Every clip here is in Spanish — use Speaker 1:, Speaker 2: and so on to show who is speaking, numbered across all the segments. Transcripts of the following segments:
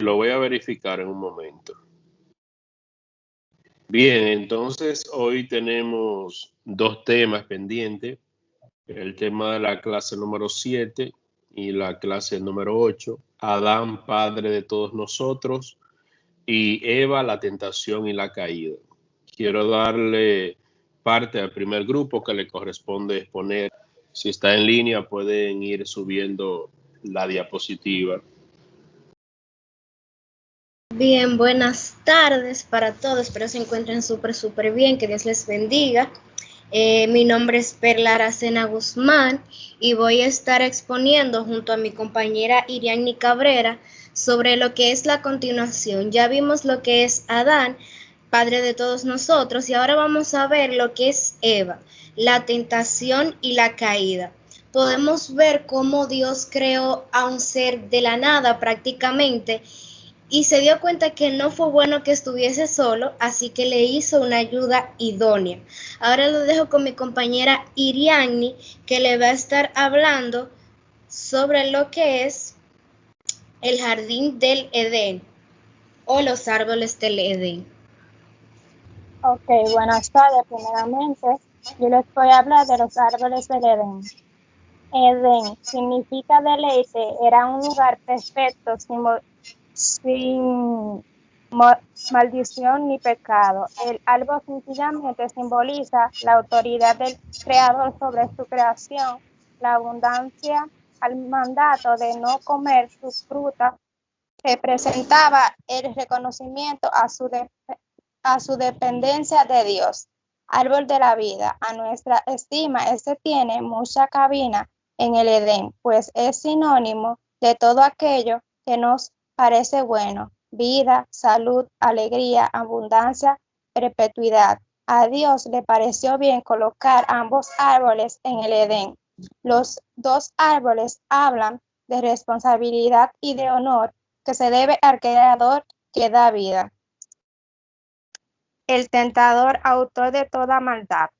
Speaker 1: Lo voy a verificar en un momento. Bien, entonces hoy tenemos dos temas pendientes. El tema de la clase número 7 y la clase número 8. Adán, padre de todos nosotros, y Eva, la tentación y la caída. Quiero darle parte al primer grupo que le corresponde exponer. Si está en línea pueden ir subiendo la diapositiva.
Speaker 2: Bien, buenas tardes para todos. Espero se encuentren súper bien. Que Dios les bendiga. Mi nombre es Perla Aracena Guzmán y voy a estar exponiendo junto a mi compañera Iriani Cabrera sobre lo que es la continuación. Ya vimos lo que es Adán, padre de todos nosotros, y ahora vamos a ver lo que es Eva, la tentación y la caída. Podemos ver cómo Dios creó a un ser de la nada prácticamente y se dio cuenta que no fue bueno que estuviese solo, así que le hizo una ayuda idónea. Ahora lo dejo con mi compañera Iriani, que le va a estar hablando sobre lo que es el jardín del Edén o los árboles del Edén.
Speaker 3: Ok, buenas tardes. Primeramente, yo les voy a hablar de los árboles del Edén. Edén significa deleite, era un lugar perfecto, sin maldición ni pecado. El árbol sencillamente simboliza la autoridad del Creador sobre su creación, la abundancia al mandato de no comer sus frutas representaba el reconocimiento a su dependencia de Dios. Árbol de la vida, a nuestra estima, este tiene mucha cabina en el Edén, pues es sinónimo de todo aquello que nos parece bueno: vida, salud, alegría, abundancia, perpetuidad. A Dios le pareció bien colocar ambos árboles en el Edén. Los dos árboles hablan de responsabilidad y de honor que se debe al Creador que da vida. El tentador, autor de toda maldad.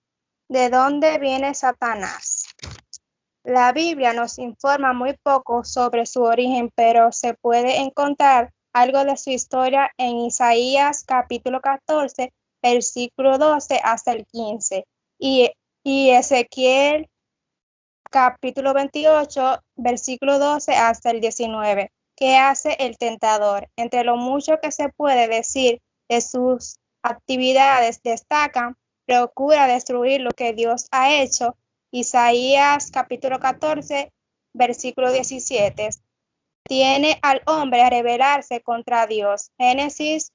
Speaker 3: ¿De dónde viene Satanás? La Biblia nos informa muy poco sobre su origen, pero se puede encontrar algo de su historia en Isaías capítulo 14, versículo 12 hasta el 15, y Ezequiel capítulo 28, versículo 12 hasta el 19. ¿Qué hace el tentador? Entre lo mucho que se puede decir de sus actividades destacan: procura destruir lo que Dios ha hecho. Isaías capítulo 14, versículo 17. Tiene al hombre a rebelarse contra Dios. Génesis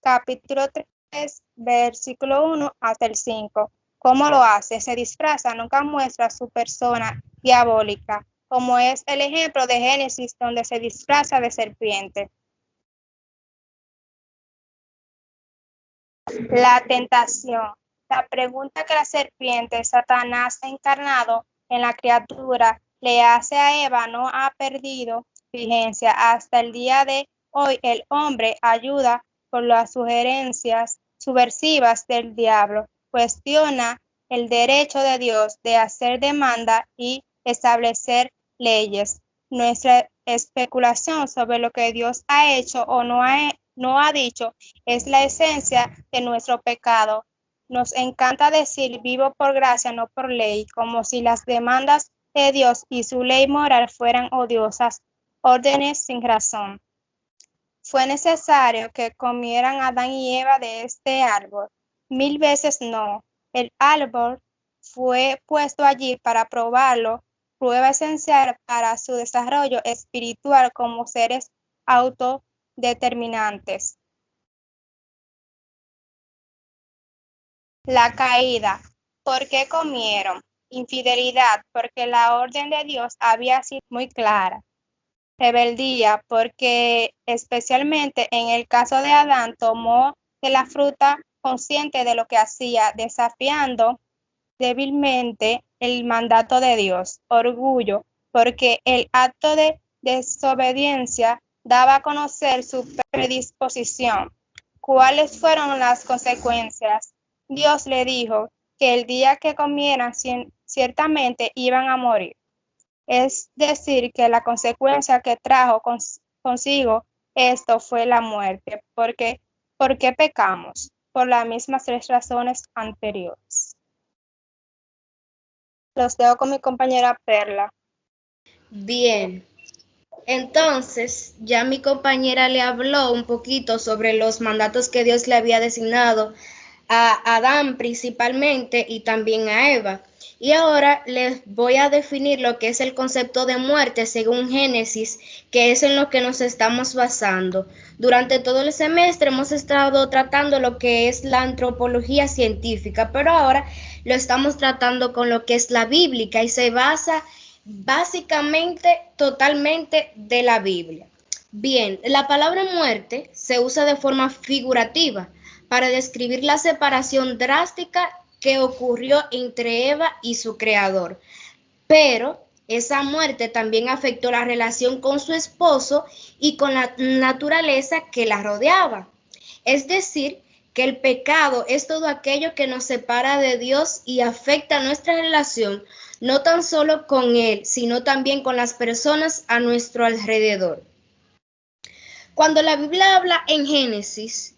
Speaker 3: capítulo 3, versículo 1 hasta el 5. ¿Cómo lo hace? Se disfraza, nunca muestra su persona diabólica, como es el ejemplo de Génesis, donde se disfraza de serpiente. La tentación. La pregunta que la serpiente, Satanás encarnado en la criatura, le hace a Eva no ha perdido vigencia. Hasta el día de hoy el hombre ayuda por las sugerencias subversivas del diablo, cuestiona el derecho de Dios de hacer demanda y establecer leyes. Nuestra especulación sobre lo que Dios ha hecho o no ha dicho es la esencia de nuestro pecado. Nos encanta decir vivo por gracia, no por ley, como si las demandas de Dios y su ley moral fueran odiosas órdenes sin razón. ¿Fue necesario que comieran Adán y Eva de este árbol? 1000 veces no. El árbol fue puesto allí para probarlo, prueba esencial para su desarrollo espiritual como seres autodeterminantes. La caída. ¿Por qué comieron? Infidelidad, porque la orden de Dios había sido muy clara. Rebeldía, porque especialmente en el caso de Adán tomó de la fruta consciente de lo que hacía, desafiando débilmente el mandato de Dios. Orgullo, porque el acto de desobediencia daba a conocer su predisposición. ¿Cuáles fueron las consecuencias? Dios le dijo que el día que comieran ciertamente iban a morir. Es decir, que la consecuencia que trajo consigo Esto fue la muerte. ¿Por qué pecamos? Por las mismas 3 razones anteriores. Los dejo con mi compañera Perla.
Speaker 2: Bien, entonces ya mi compañera le habló un poquito sobre los mandatos que Dios le había designado a Adán principalmente y también a Eva. Y ahora les voy a definir lo que es el concepto de muerte según Génesis, que es en lo que nos estamos basando. Durante todo el semestre hemos estado tratando lo que es la antropología científica, pero ahora lo estamos tratando con lo que es la bíblica y se basa básicamente totalmente de la Biblia. Bien, la palabra muerte se usa de forma figurativa para describir la separación drástica que ocurrió entre Eva y su creador. Pero esa muerte también afectó la relación con su esposo y con la naturaleza que la rodeaba. Es decir, que el pecado es todo aquello que nos separa de Dios y afecta nuestra relación, no tan solo con Él, sino también con las personas a nuestro alrededor. Cuando la Biblia habla en Génesis,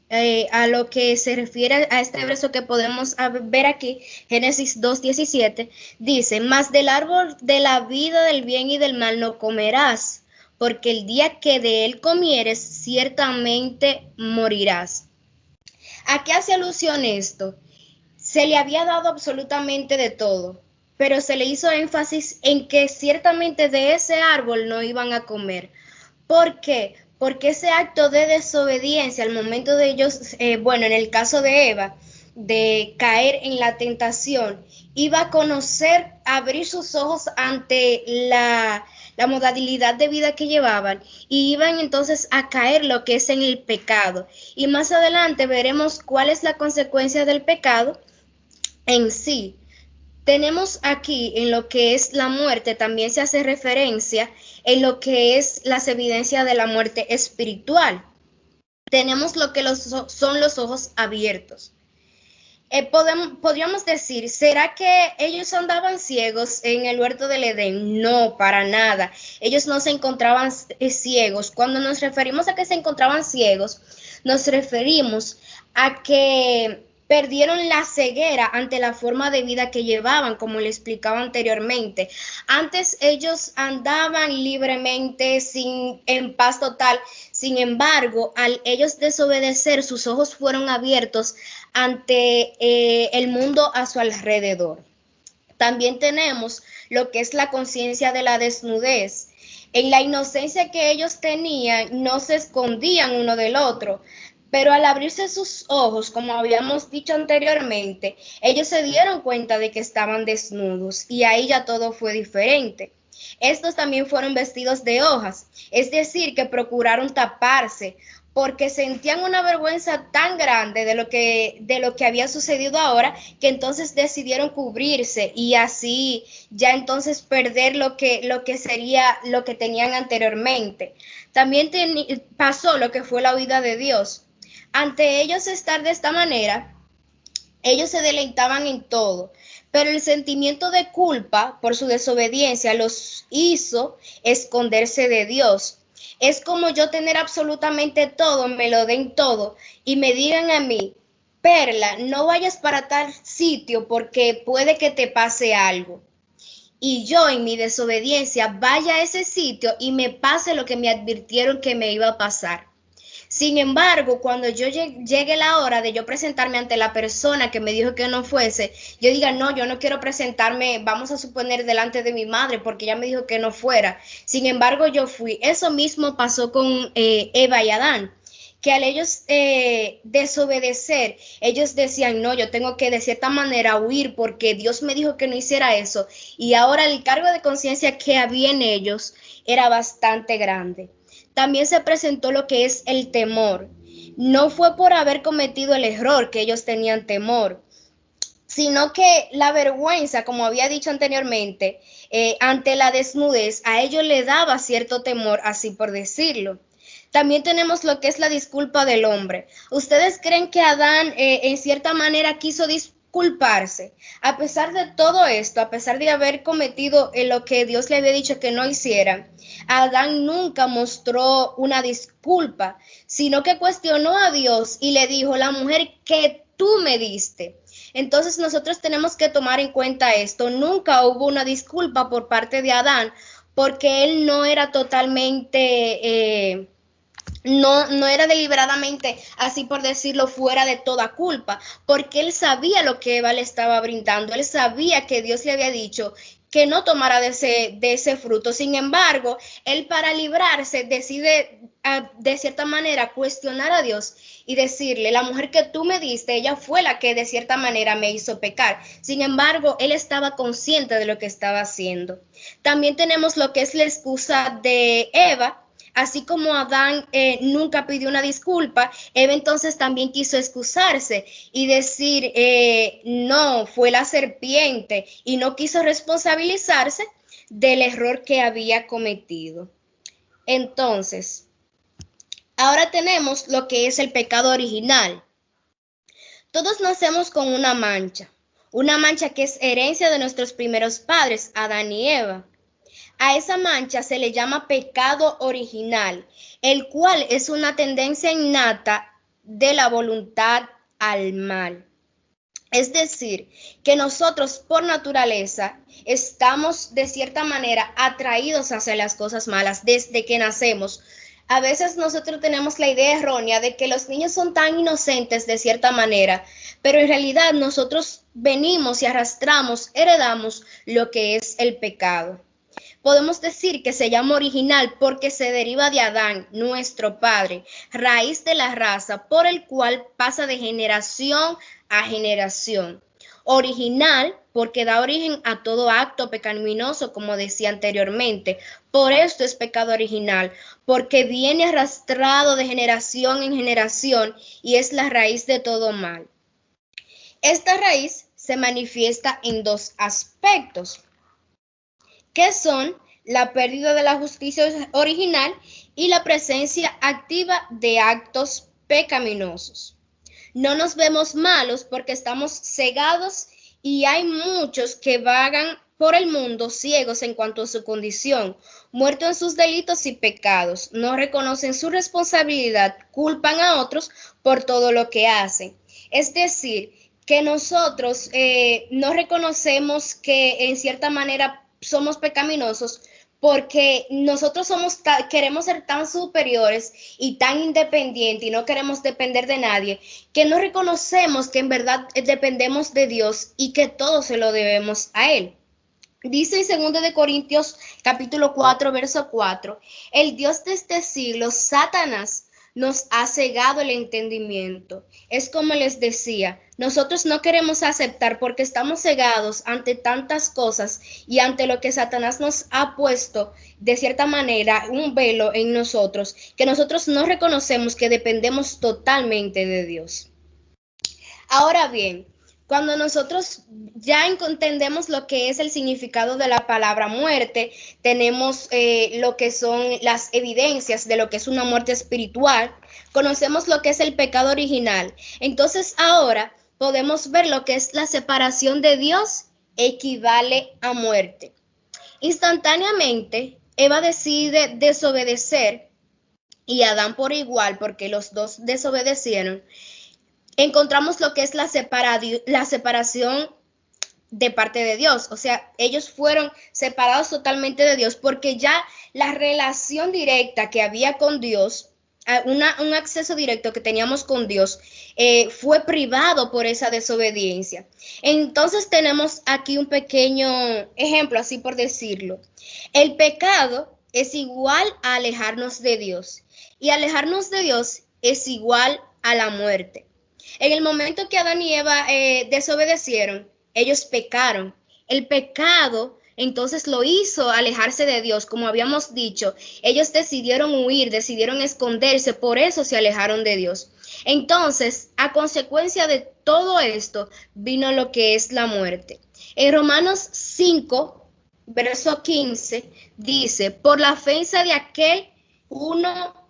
Speaker 2: a lo que se refiere a este verso que podemos ver aquí, Génesis 2:17, dice, mas del árbol de la vida del bien y del mal no comerás, porque el día que de él comieres, ciertamente morirás. ¿A qué hace alusión esto? Se le había dado absolutamente de todo, pero se le hizo énfasis en que ciertamente de ese árbol no iban a comer. ¿Por qué? Porque ese acto de desobediencia al momento de ellos, en el caso de Eva, de caer en la tentación, iba a conocer, abrir sus ojos ante la modalidad de vida que llevaban y iban entonces a caer lo que es en el pecado. Y más adelante veremos cuál es la consecuencia del pecado en sí. Tenemos aquí en lo que es la muerte, también se hace referencia en lo que es las evidencias de la muerte espiritual. Tenemos lo que son los ojos abiertos. Podríamos decir, ¿será que ellos andaban ciegos en el huerto del Edén? No, para nada. Ellos no se encontraban ciegos. Cuando nos referimos a que se encontraban ciegos, nos referimos a que perdieron la ceguera ante la forma de vida que llevaban, como le explicaba anteriormente. Antes ellos andaban libremente, en paz total. Sin embargo, al ellos desobedecer, sus ojos fueron abiertos ante el mundo a su alrededor. También tenemos lo que es la conciencia de la desnudez. En la inocencia que ellos tenían, no se escondían uno del otro. Pero al abrirse sus ojos, como habíamos dicho anteriormente, ellos se dieron cuenta de que estaban desnudos y ahí ya todo fue diferente. Estos también fueron vestidos de hojas, es decir, que procuraron taparse porque sentían una vergüenza tan grande de lo que había sucedido ahora que entonces decidieron cubrirse y así ya entonces perder lo que sería lo que tenían anteriormente. También pasó lo que fue la huida de Dios. Ante ellos estar de esta manera, ellos se deleitaban en todo, pero el sentimiento de culpa por su desobediencia los hizo esconderse de Dios. Es como yo tener absolutamente todo, me lo den todo y me digan a mí, Perla, no vayas para tal sitio porque puede que te pase algo. Y yo en mi desobediencia vaya a ese sitio y me pase lo que me advirtieron que me iba a pasar. Sin embargo, cuando yo llegue la hora de yo presentarme ante la persona que me dijo que no fuese, yo diga, no, yo no quiero presentarme, vamos a suponer, delante de mi madre, porque ella me dijo que no fuera. Sin embargo, yo fui. Eso mismo pasó con Eva y Adán, que al ellos desobedecer, ellos decían, no, yo tengo que de cierta manera huir porque Dios me dijo que no hiciera eso. Y ahora el cargo de conciencia que había en ellos era bastante grande. También se presentó lo que es el temor. No fue por haber cometido el error que ellos tenían temor, sino que la vergüenza, como había dicho anteriormente, ante la desnudez, a ellos le daba cierto temor, así por decirlo. También tenemos lo que es la disculpa del hombre. ¿Ustedes creen que Adán en cierta manera quiso culparse. A pesar de todo esto, a pesar de haber cometido lo que Dios le había dicho que no hiciera, Adán nunca mostró una disculpa, sino que cuestionó a Dios y le dijo, la mujer que tú me diste. Entonces nosotros tenemos que tomar en cuenta esto. Nunca hubo una disculpa por parte de Adán, porque él no era totalmente... No era deliberadamente, así por decirlo, fuera de toda culpa, porque él sabía lo que Eva le estaba brindando, él sabía que Dios le había dicho que no tomara de ese fruto. Sin embargo, él para librarse decide de cierta manera cuestionar a Dios y decirle, la mujer que tú me diste, ella fue la que de cierta manera me hizo pecar. Sin embargo, él estaba consciente de lo que estaba haciendo. También tenemos lo que es la excusa de Eva. Así como Adán nunca pidió una disculpa, Eva entonces también quiso excusarse y decir, no, fue la serpiente, y no quiso responsabilizarse del error que había cometido. Entonces, ahora tenemos lo que es el pecado original. Todos nacemos con una mancha que es herencia de nuestros primeros padres, Adán y Eva. A esa mancha se le llama pecado original, el cual es una tendencia innata de la voluntad al mal. Es decir, que nosotros por naturaleza estamos de cierta manera atraídos hacia las cosas malas desde que nacemos. A veces nosotros tenemos la idea errónea de que los niños son tan inocentes de cierta manera, pero en realidad nosotros venimos y arrastramos, heredamos lo que es el pecado. Podemos decir que se llama original porque se deriva de Adán, nuestro padre, raíz de la raza, por el cual pasa de generación a generación. Original porque da origen a todo acto pecaminoso, como decía anteriormente. Por esto es pecado original, porque viene arrastrado de generación en generación y es la raíz de todo mal. Esta raíz se manifiesta en dos aspectos, que son la pérdida de la justicia original y la presencia activa de actos pecaminosos. No nos vemos malos porque estamos cegados y hay muchos que vagan por el mundo ciegos en cuanto a su condición, muertos en sus delitos y pecados, no reconocen su responsabilidad, culpan a otros por todo lo que hacen. Es decir, que nosotros no reconocemos que en cierta manera somos pecaminosos porque nosotros queremos ser tan superiores y tan independientes y no queremos depender de nadie, que no reconocemos que en verdad dependemos de Dios y que todo se lo debemos a Él. Dice en 2 Corintios capítulo 4, verso 4, el Dios de este siglo, Satanás, nos ha cegado el entendimiento. Es como les decía, nosotros no queremos aceptar porque estamos cegados ante tantas cosas y ante lo que Satanás nos ha puesto de cierta manera un velo en nosotros, que nosotros no reconocemos que dependemos totalmente de Dios. Ahora bien, cuando nosotros ya entendemos lo que es el significado de la palabra muerte, tenemos lo que son las evidencias de lo que es una muerte espiritual, conocemos lo que es el pecado original. Entonces ahora podemos ver lo que es la separación de Dios equivale a muerte. Instantáneamente, Eva decide desobedecer y Adán por igual, porque los dos desobedecieron. Encontramos lo que es la separación de parte de Dios. O sea, ellos fueron separados totalmente de Dios porque ya la relación directa que había con Dios, un acceso directo que teníamos con Dios, fue privado por esa desobediencia. Entonces tenemos aquí un pequeño ejemplo, así por decirlo. El pecado es igual a alejarnos de Dios y alejarnos de Dios es igual a la muerte. En el momento que Adán y Eva desobedecieron, ellos pecaron. El pecado entonces lo hizo alejarse de Dios, como habíamos dicho. Ellos decidieron huir, decidieron esconderse, por eso se alejaron de Dios. Entonces, a consecuencia de todo esto, vino lo que es la muerte. En Romanos 5, verso 15, dice, por la ofensa de aquel uno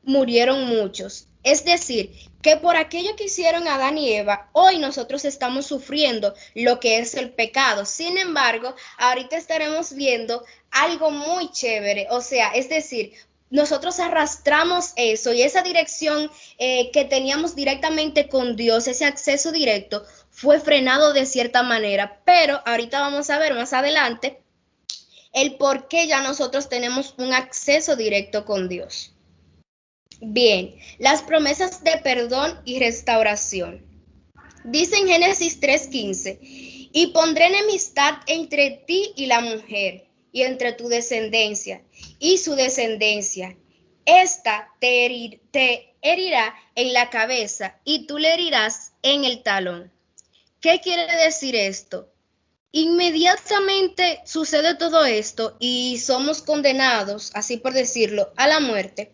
Speaker 2: murieron muchos. Es decir, que por aquello que hicieron Adán y Eva, hoy nosotros estamos sufriendo lo que es el pecado. Sin embargo, ahorita estaremos viendo algo muy chévere, o sea, es decir, nosotros arrastramos eso y esa dirección que teníamos directamente con Dios, ese acceso directo, fue frenado de cierta manera, pero ahorita vamos a ver más adelante el por qué ya nosotros tenemos un acceso directo con Dios. Bien, las promesas de perdón y restauración. Dice en Génesis 3:15, y pondré enemistad entre ti y la mujer, y entre tu descendencia y su descendencia. Esta te herirá en la cabeza y tú le herirás en el talón. ¿Qué quiere decir esto? Inmediatamente sucede todo esto y somos condenados, así por decirlo, a la muerte.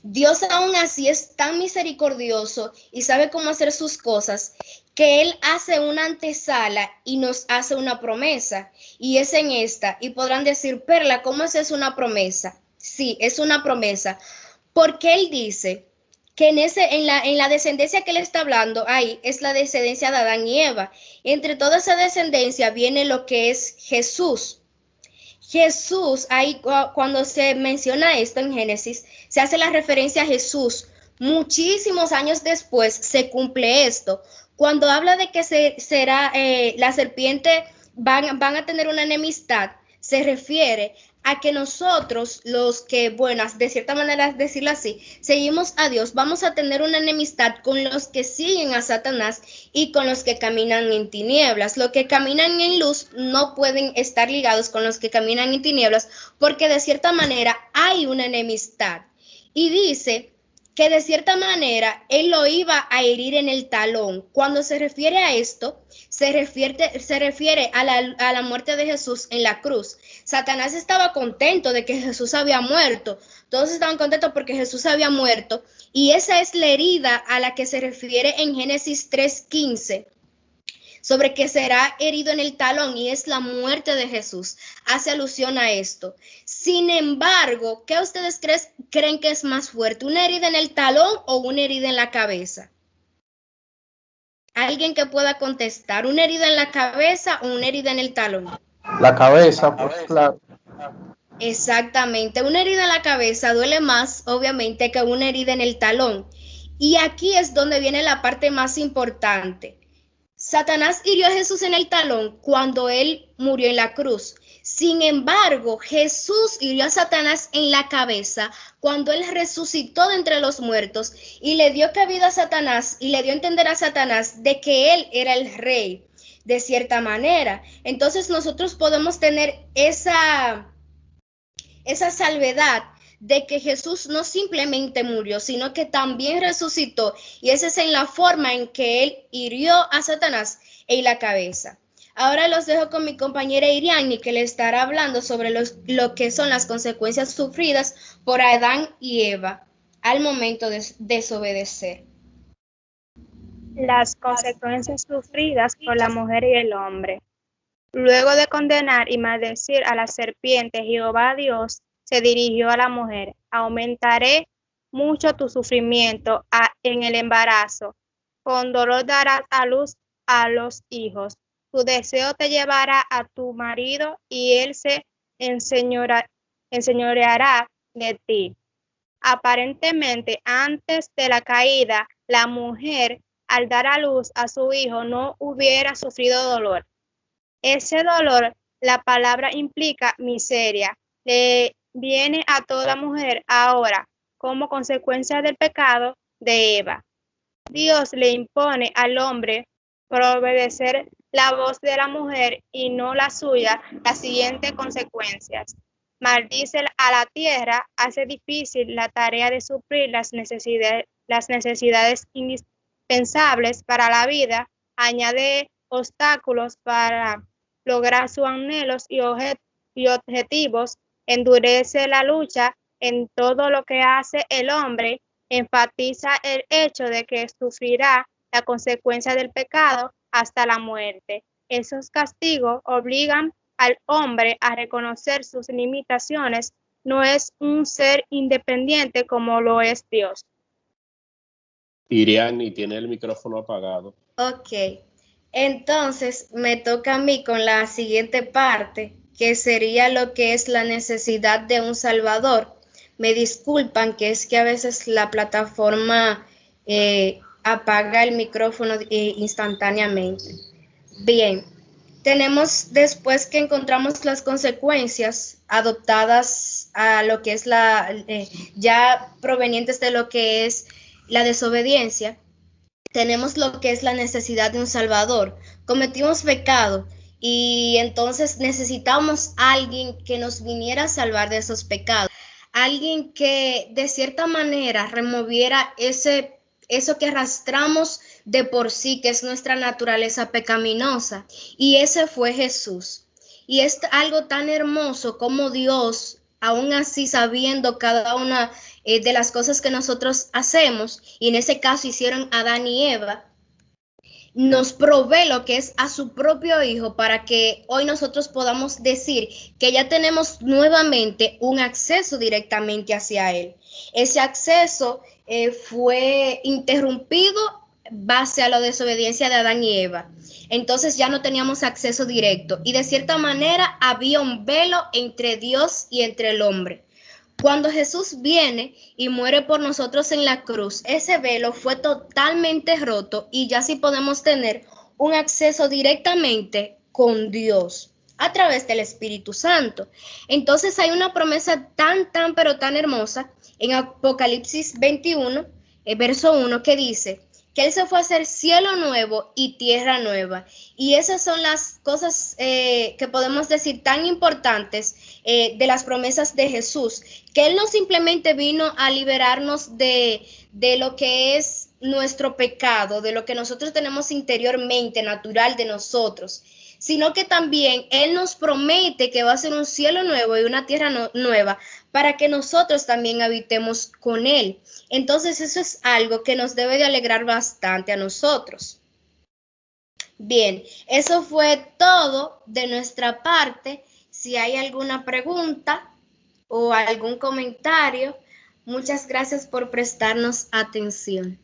Speaker 2: Dios aún así es tan misericordioso y sabe cómo hacer sus cosas, que Él hace una antesala y nos hace una promesa, y es en esta. Y podrán decir, Perla, ¿cómo es eso una promesa? Sí, es una promesa, porque Él dice que en la descendencia que Él está hablando, ahí es la descendencia de Adán y Eva. Entre toda esa descendencia viene lo que es Jesús. Jesús, ahí cuando se menciona esto en Génesis, se hace la referencia a Jesús. Muchísimos años después se cumple esto. Cuando habla de que será la serpiente van a tener una enemistad, se refiere a que nosotros, los que, bueno, de cierta manera decirlo así, seguimos a Dios, vamos a tener una enemistad con los que siguen a Satanás y con los que caminan en tinieblas. Los que caminan en luz no pueden estar ligados con los que caminan en tinieblas, porque de cierta manera hay una enemistad. Y dice que de cierta manera Él lo iba a herir en el talón. Cuando se refiere a esto, se refiere a la muerte de Jesús en la cruz. Satanás estaba contento de que Jesús había muerto. Todos estaban contentos porque Jesús había muerto. Y esa es la herida a la que se refiere en Génesis 3:15. Sobre que será herido en el talón, y es la muerte de Jesús. Hace alusión a esto. Sin embargo, ¿qué ustedes creen que es más fuerte? ¿Una herida en el talón o una herida en la cabeza? ¿Alguien que pueda contestar? ¿Una herida en la cabeza o una herida en el talón?
Speaker 4: La cabeza, pues claro.
Speaker 2: Exactamente. Una herida en la cabeza duele más, obviamente, que una herida en el talón. Y aquí es donde viene la parte más importante. Satanás hirió a Jesús en el talón cuando Él murió en la cruz. Sin embargo, Jesús hirió a Satanás en la cabeza cuando Él resucitó de entre los muertos y le dio cabida a Satanás y le dio a entender a Satanás de que Él era el rey, de cierta manera. Entonces nosotros podemos tener esa salvedad de que Jesús no simplemente murió, sino que también resucitó, y esa es en la forma en que Él hirió a Satanás en la cabeza. Ahora los dejo con mi compañera Iriani, que le estará hablando sobre lo que son las consecuencias sufridas por Adán y Eva al momento de desobedecer.
Speaker 3: Las consecuencias sufridas por la mujer y el hombre. Luego de condenar y maldecir a la serpiente, Jehová Dios se dirigió a la mujer: aumentaré mucho tu sufrimiento en el embarazo, con dolor darás a luz a los hijos. Tu deseo te llevará a tu marido y él se enseñoreará de ti. Aparentemente, antes de la caída, la mujer, al dar a luz a su hijo, no hubiera sufrido dolor. Ese dolor, la palabra implica miseria, le viene a toda mujer ahora como consecuencia del pecado de Eva. Dios le impone al hombre por obedecer la voz de la mujer y no la suya las siguientes consecuencias. Maldice a la tierra, hace difícil la tarea de suplir las necesidades indispensables para la vida, añade obstáculos para lograr sus anhelos y objetivos, endurece la lucha en todo lo que hace el hombre, enfatiza el hecho de que sufrirá la consecuencia del pecado hasta la muerte. Esos castigos obligan al hombre a reconocer sus limitaciones no es un ser independiente como lo es Dios.
Speaker 1: Iriani tiene el micrófono apagado.
Speaker 2: Ok, entonces me toca a mí con la siguiente parte, que sería lo que es la necesidad de un Salvador. Me disculpan que es que a veces la plataforma apaga el micrófono instantáneamente. Bien, tenemos después que encontramos las consecuencias adoptadas a lo que es ya provenientes de lo que es la desobediencia. Tenemos lo que es la necesidad de un Salvador. Cometimos pecado y entonces necesitamos a alguien que nos viniera a salvar de esos pecados. Alguien que de cierta manera removiera eso que arrastramos de por sí, que es nuestra naturaleza pecaminosa. Y ese fue Jesús. Y es algo tan hermoso como Dios, aún así sabiendo cada una de las cosas que nosotros hacemos, y en ese caso hicieron Adán y Eva, nos provee lo que es a su propio Hijo para que hoy nosotros podamos decir que ya tenemos nuevamente un acceso directamente hacia Él. Ese acceso fue interrumpido base a la desobediencia de Adán y Eva. Entonces ya no teníamos acceso directo y de cierta manera había un velo entre Dios y entre el hombre. Cuando Jesús viene y muere por nosotros en la cruz, ese velo fue totalmente roto y ya sí podemos tener un acceso directamente con Dios a través del Espíritu Santo. Entonces hay una promesa pero tan hermosa en Apocalipsis 21, verso 1, que dice que Él se fue a hacer cielo nuevo y tierra nueva. Y esas son las cosas que podemos decir tan importantes de las promesas de Jesús, que Él no simplemente vino a liberarnos de lo que es nuestro pecado, de lo que nosotros tenemos interiormente, natural de nosotros, sino que también Él nos promete que va a ser un cielo nuevo y una tierra nueva para que nosotros también habitemos con Él. Entonces eso es algo que nos debe de alegrar bastante a nosotros. Bien, eso fue todo de nuestra parte. Si hay alguna pregunta o algún comentario, muchas gracias por prestarnos atención.